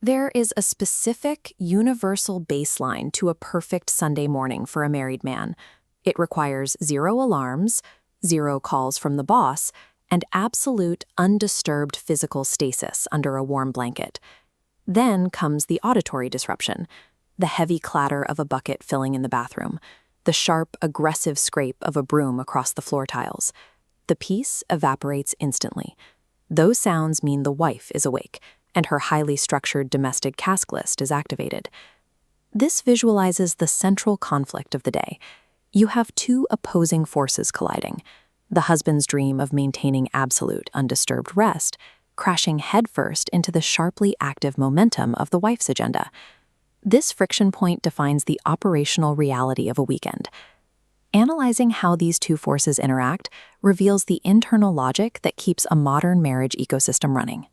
There is a specific, universal baseline to a perfect Sunday morning for a married man. It requires 0 alarms, 0 calls from the boss, and absolute, undisturbed physical stasis under a warm blanket. Then comes the auditory disruption, the heavy clatter of a bucket filling in the bathroom, the sharp, aggressive scrape of a broom across the floor tiles. The peace evaporates instantly. Those sounds mean the wife is awake, and her highly structured domestic task list is activated. This visualizes the central conflict of the day. You have 2 opposing forces colliding. The husband's dream of maintaining absolute, undisturbed rest, crashing headfirst into the sharply active momentum of the wife's agenda. This friction point defines the operational reality of a weekend. Analyzing how these 2 forces interact reveals the internal logic that keeps a modern marriage ecosystem running.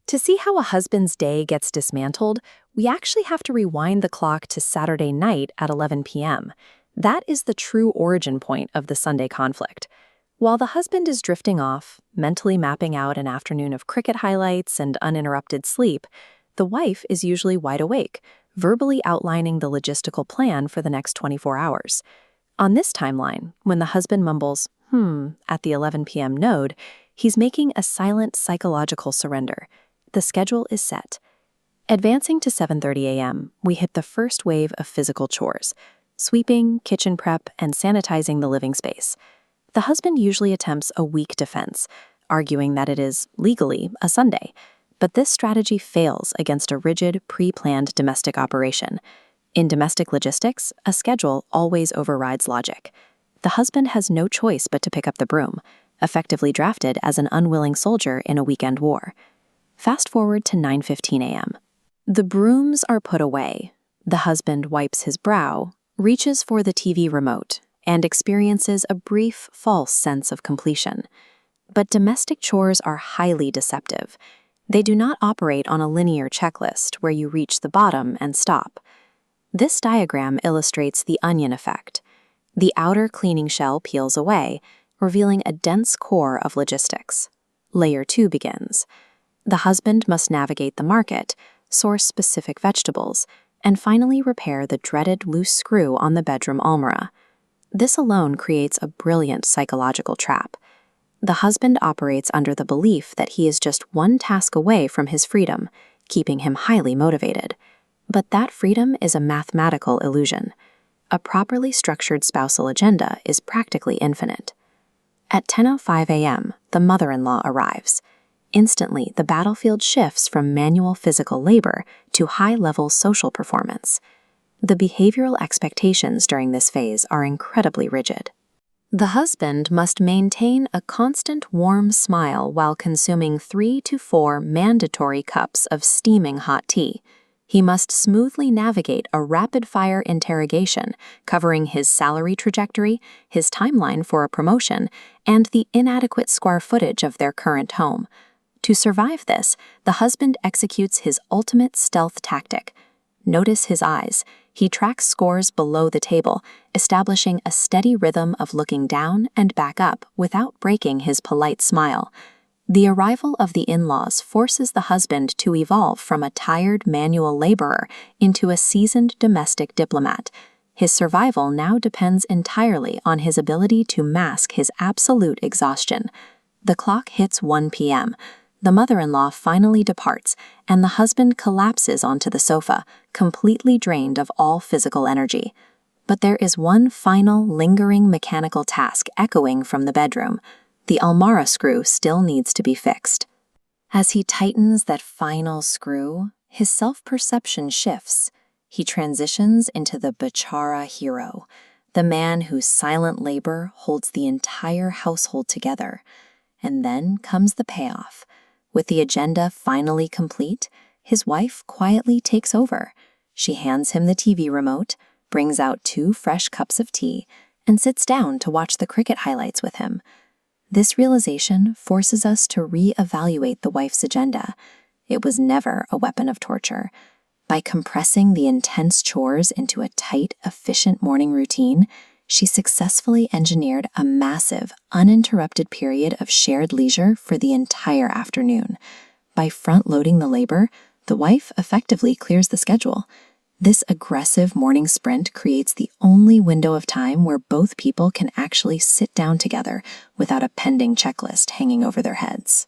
To see how a husband's day gets dismantled, we actually have to rewind the clock to Saturday night at 11 p.m. That is the true origin point of the Sunday conflict. While the husband is drifting off, mentally mapping out an afternoon of cricket highlights and uninterrupted sleep, the wife is usually wide awake, verbally outlining the logistical plan for the next 24 hours. On this timeline, when the husband mumbles, at the 11 p.m. node, he's making a silent psychological surrender. The schedule is set. Advancing to 7:30 a.m., we hit the first wave of physical chores, sweeping, kitchen prep, and sanitizing the living space. The husband usually attempts a weak defense, arguing that it is, legally, a Sunday. But this strategy fails against a rigid, pre-planned domestic operation. In domestic logistics, a schedule always overrides logic. The husband has no choice but to pick up the broom, effectively drafted as an unwilling soldier in a weekend war. Fast forward to 9:15 a.m. The brooms are put away. The husband wipes his brow, reaches for the TV remote, and experiences a brief, false sense of completion. But domestic chores are highly deceptive. They do not operate on a linear checklist where you reach the bottom and stop. This diagram illustrates the onion effect. The outer cleaning shell peels away, revealing a dense core of logistics. Layer 2 begins. The husband must navigate the market, source specific vegetables, and finally repair the dreaded loose screw on the bedroom almirah. This alone creates a brilliant psychological trap. The husband operates under the belief that he is just one task away from his freedom, keeping him highly motivated. But that freedom is a mathematical illusion. A properly structured spousal agenda is practically infinite. At 10:05 a.m., the mother-in-law arrives. Instantly, the battlefield shifts from manual physical labor to high-level social performance. The behavioral expectations during this phase are incredibly rigid. The husband must maintain a constant warm smile while consuming 3 to 4 mandatory cups of steaming hot tea. He must smoothly navigate a rapid-fire interrogation covering his salary trajectory, his timeline for a promotion, and the inadequate square footage of their current home. To survive this, the husband executes his ultimate stealth tactic. Notice his eyes. He tracks scores below the table, establishing a steady rhythm of looking down and back up without breaking his polite smile. The arrival of the in-laws forces the husband to evolve from a tired manual laborer into a seasoned domestic diplomat. His survival now depends entirely on his ability to mask his absolute exhaustion. The clock hits 1 p.m. The mother-in-law finally departs, and the husband collapses onto the sofa, completely drained of all physical energy. But there is one final, lingering mechanical task echoing from the bedroom. The almirah screw still needs to be fixed. As he tightens that final screw, his self-perception shifts. He transitions into the Bechara hero, the man whose silent labor holds the entire household together. And then comes the payoff. With the agenda finally complete, his wife quietly takes over. She hands him the TV remote, brings out 2 fresh cups of tea, and sits down to watch the cricket highlights with him. This realization forces us to re-evaluate the wife's agenda. It was never a weapon of torture. By compressing the intense chores into a tight, efficient morning routine, she successfully engineered a massive, uninterrupted period of shared leisure for the entire afternoon. By front-loading the labor, The wife effectively clears the schedule. This aggressive morning sprint creates the only window of time where both people can actually sit down together without a pending checklist hanging over their heads.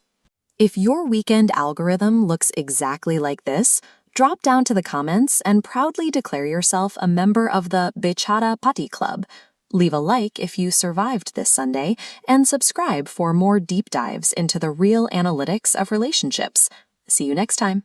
If your weekend algorithm looks exactly like this, drop down to the comments and proudly declare yourself a member of the Bechara Pati Club. Leave a like if you survived this Sunday, and subscribe for more deep dives into the real analytics of relationships. See you next time.